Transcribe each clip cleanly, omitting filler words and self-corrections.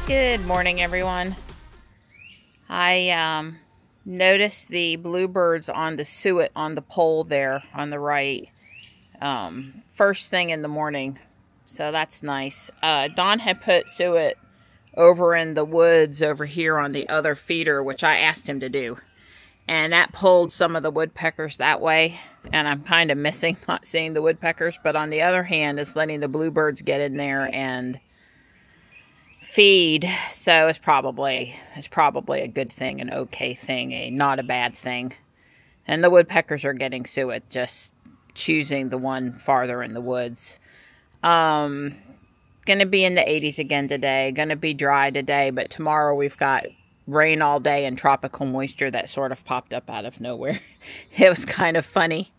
Good morning, everyone. I noticed the bluebirds on the suet on the pole there on the right first thing in the morning, so that's nice. Don had put suet over in the woods over here on the other feeder, which I asked him to do, and that pulled some of the woodpeckers that way, and I'm kind of missing not seeing the woodpeckers, but on the other hand, it's letting the bluebirds get in there and feed, so it's probably a good thing, an okay thing, not a bad thing. And the woodpeckers are getting suet, just choosing the one farther in the woods. Gonna be in the 80s again today, gonna be dry today, but tomorrow we've got rain all day and tropical moisture that sort of popped up out of nowhere. It was kind of funny.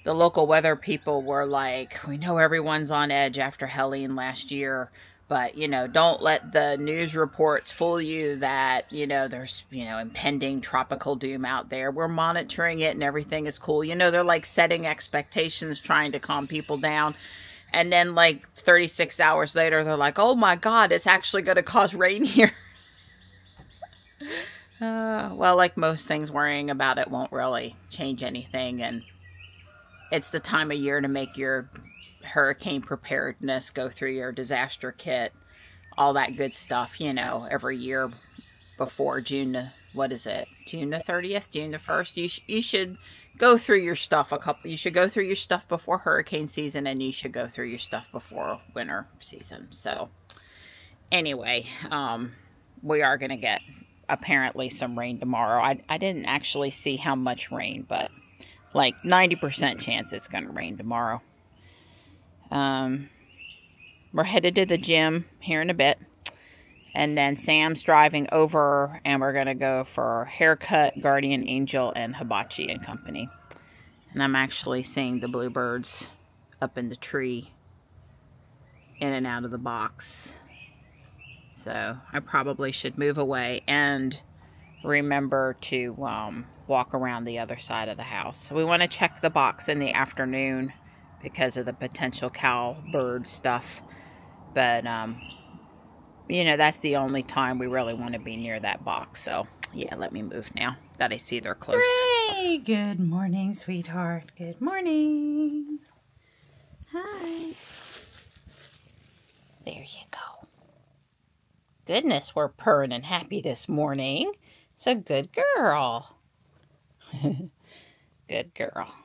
The local weather people were like, we know everyone's on edge after Helene last year, but, you know, don't let the news reports fool you that, you know, there's, you know, impending tropical doom out there. We're monitoring it and everything is cool. You know, they're like setting expectations, trying to calm people down. And then like 36 hours later, they're like, oh my God, it's actually going to cause rain here. Well, like most things, worrying about it won't really change anything. And it's the time of year to make your hurricane preparedness, go through your disaster kit, all that good stuff, you know, every year before June, what is it, June the 30th, June the 1st, you should go through your stuff you should go through your stuff before hurricane season, and you should go through your stuff before winter season. So anyway, we are going to get apparently some rain tomorrow. I didn't actually see how much rain, but like 90% chance it's going to rain tomorrow. We're headed to the gym here in a bit. And then Sam's driving over and we're going to go for haircut, Guardian Angel, and Hibachi and Company. And I'm actually seeing the bluebirds up in the tree, in and out of the box. So I probably should move away and remember to walk around the other side of the house. So we want to check the box in the afternoon because of the potential cowbird stuff. But, you know, that's the only time we really want to be near that box. So, yeah, let me move now that I see they're close. Hey, good morning, sweetheart. Good morning. Hi. There you go. Goodness, we're purring and happy this morning. It's a good girl. Good girl.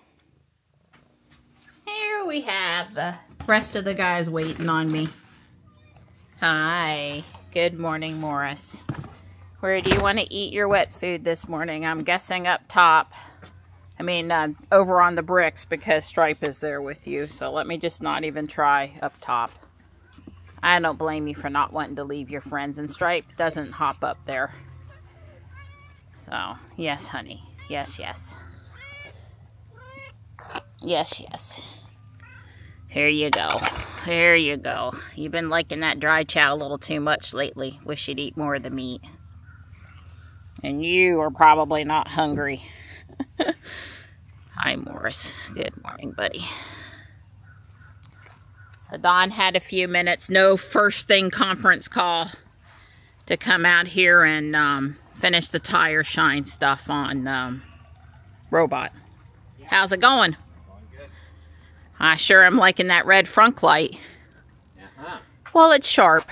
Here we have the rest of the guys waiting on me. Hi. Good morning, Morris. Where do you want to eat your wet food this morning? I'm guessing up top. I mean, over on the bricks, because Stripe is there with you. So let me just not even try up top. I don't blame you for not wanting to leave your friends. And Stripe doesn't hop up there. So, yes, honey. Yes, yes. Yes, yes. Here you go. There you go. You've been liking that dry chow a little too much lately. Wish you'd eat more of the meat. And you are probably not hungry. Hi, Morris. Good morning, buddy. So Don had a few minutes. No first thing conference call to come out here and finish the tire shine stuff on Robot. How's it going? I sure am liking that red front light. Well, it's sharp.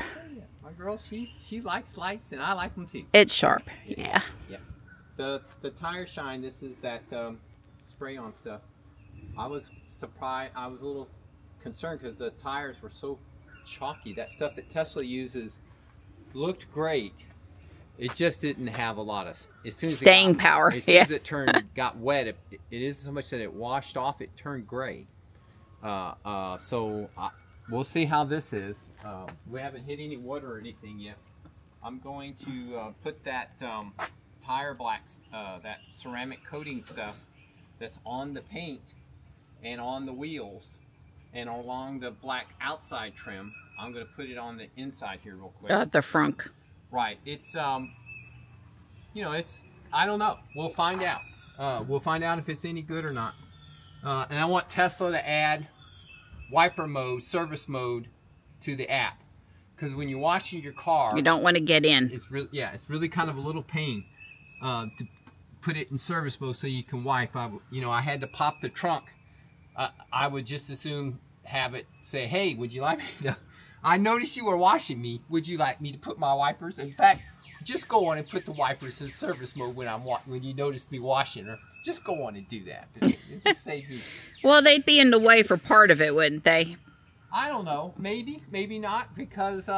My girl, she likes lights, and I like them too. It's sharp, yeah. Yeah. The tire shine. This is that spray on stuff. I was surprised. I was a little concerned because the tires were so chalky. That stuff that Tesla uses looked great. It just didn't have a lot of, as soon as staying power. As soon as it got wet, it isn't so much that it washed off; it turned gray. We'll see how this is. We haven't hit any water or anything yet. I'm going to put that tire blacks, that ceramic coating stuff that's on the paint and on the wheels and along the black outside trim. I'm going to put it on the inside here real quick. The front. Right. It's, you know, it's, I don't know. We'll find out. We'll find out if it's any good or not. And I want Tesla to add wiper mode, service mode to the app. because when you're washing your car, You don't want to get in. it's really, yeah, it's really kind of a little pain to put it in service mode so you can wipe. I had to pop the trunk. I would just as soon have it say, hey, would you like me to, I noticed you were washing me. Would you like me to put my wipers? In fact, just go on and put the wipers in service mode when you notice me washing her. Just go on and do that. It just saved me. Well, they'd be in the way for part of it, wouldn't they? I don't know. Maybe, maybe not, because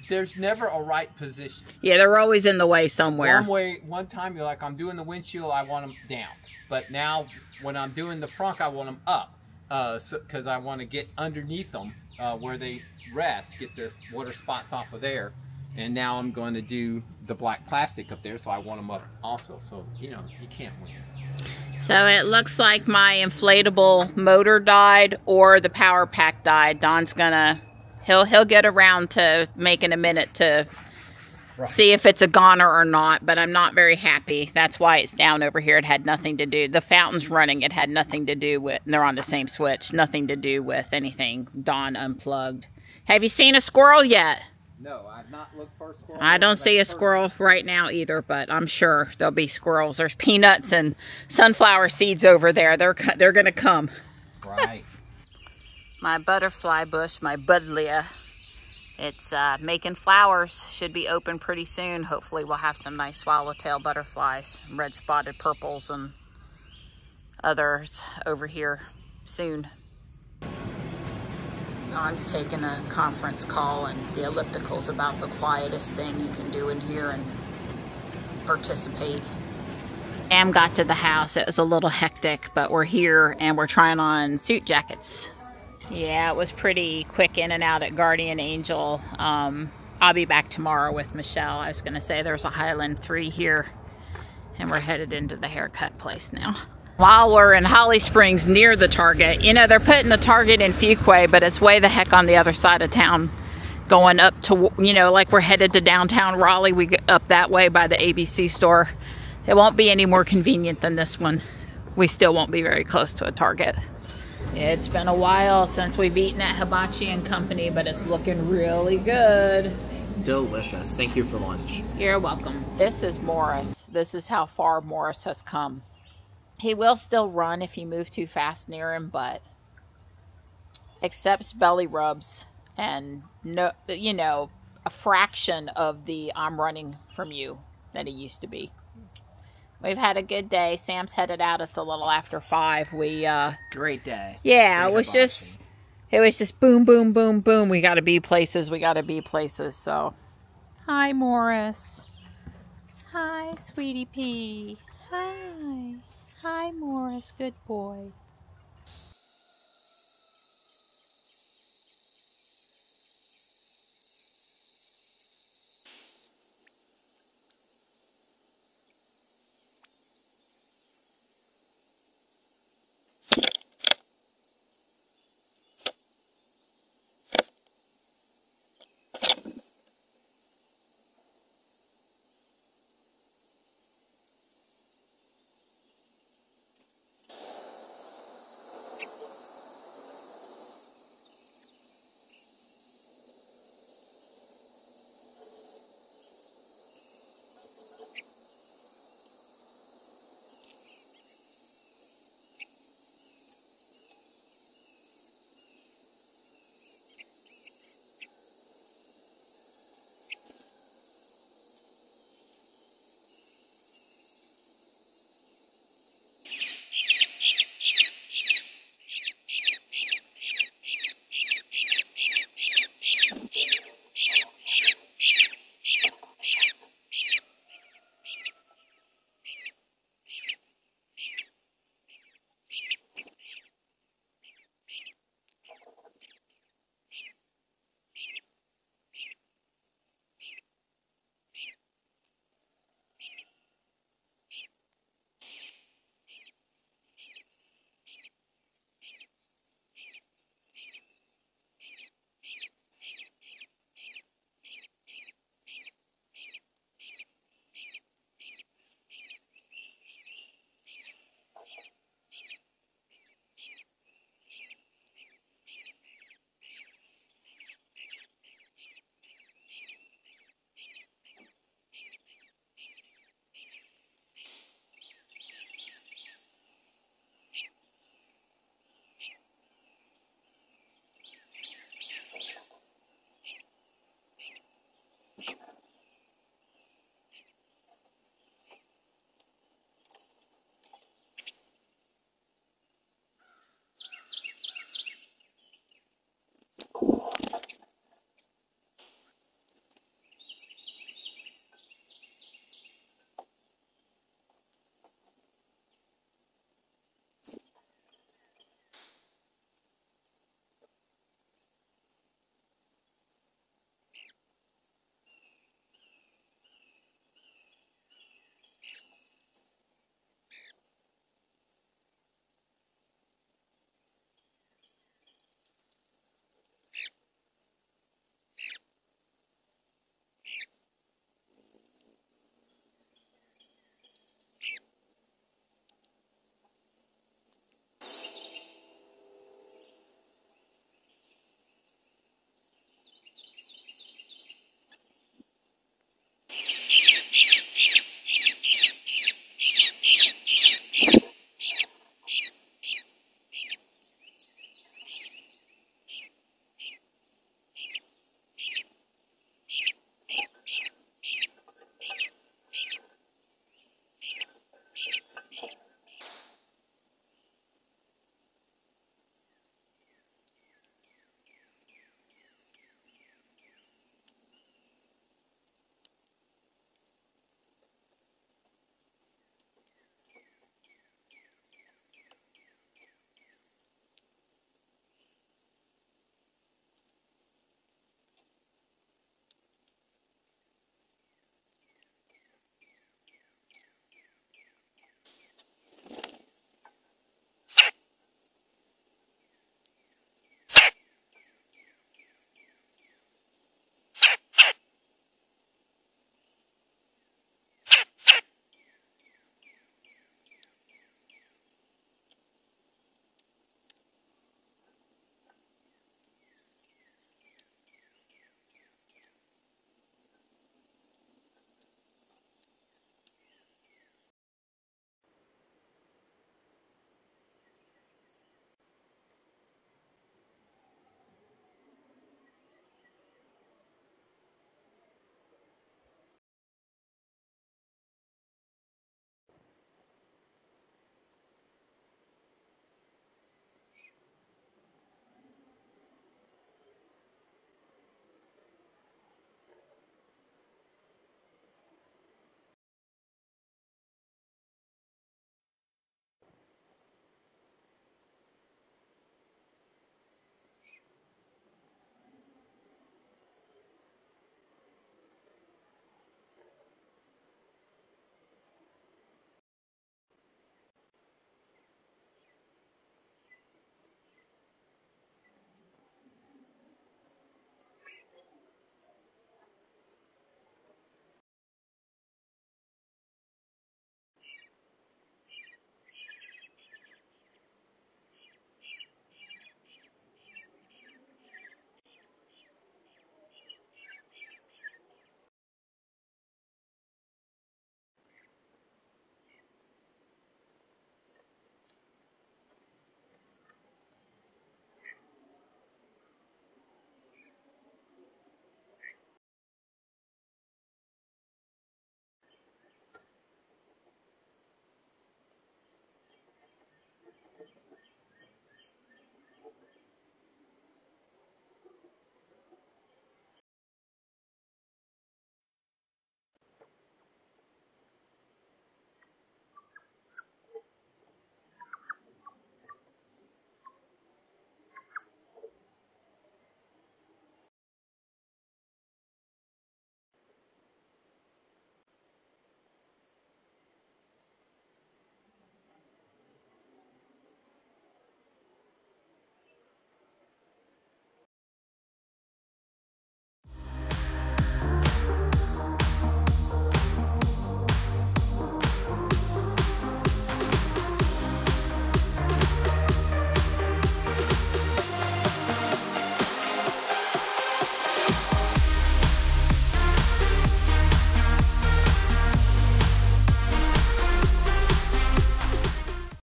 there's never a right position. Yeah, they're always in the way somewhere. One time you're like, I'm doing the windshield, I want them down. But now, when I'm doing the front, I want them up, because I want to get underneath them where they rest, get the water spots off of there. And now I'm going to do the black plastic up there, so I want them up also. So, you can't win. So it looks like my inflatable motor died or the power pack died. Don's gonna, he'll get around to making a minute to see if it's a goner or not, but I'm not very happy. That's why it's down over here. It had nothing to do, the fountain's running, it had nothing to do with, they're on the same switch, nothing to do with anything Don unplugged. Have you seen a squirrel yet? No, I've not looked for a squirrel. I don't see a squirrel right now either, but I'm sure there'll be squirrels. There's peanuts and sunflower seeds over there. They're going to come. Right. My butterfly bush, my buddleia, it's making flowers. Should be open pretty soon. Hopefully we'll have some nice swallowtail butterflies, red spotted purples and others over here soon. Don's taking a conference call, and the elliptical's about the quietest thing you can do in here and participate. Sam got to the house. It was a little hectic, but we're here and we're trying on suit jackets. Yeah, it was pretty quick in and out at Guardian Angel. I'll be back tomorrow with Michelle. I was going to say there's a Highland 3 here, and we're headed into the haircut place now. While we're in Holly Springs near the Target, they're putting the Target in Fuquay, but it's way the heck on the other side of town, going up to, like we're headed to downtown Raleigh. We get up that way by the ABC store. It won't be any more convenient than this one. We still won't be very close to a Target. It's been a while since we've eaten at Hibachi and Company, but it's looking really good. Delicious. Thank you for lunch. You're welcome. This is Morris. This is how far Morris has come. He will still run if you move too fast near him, but accepts belly rubs and no, a fraction of the I'm running from you that he used to be. We've had a good day. Sam's headed out. It's a little after 5. Great day. Yeah, Great it was just boom, boom, boom, boom. We got to be places. We got to be places. So, hi, Morris. Hi, sweetie pea. Hi. Hi, Morris. Good boy.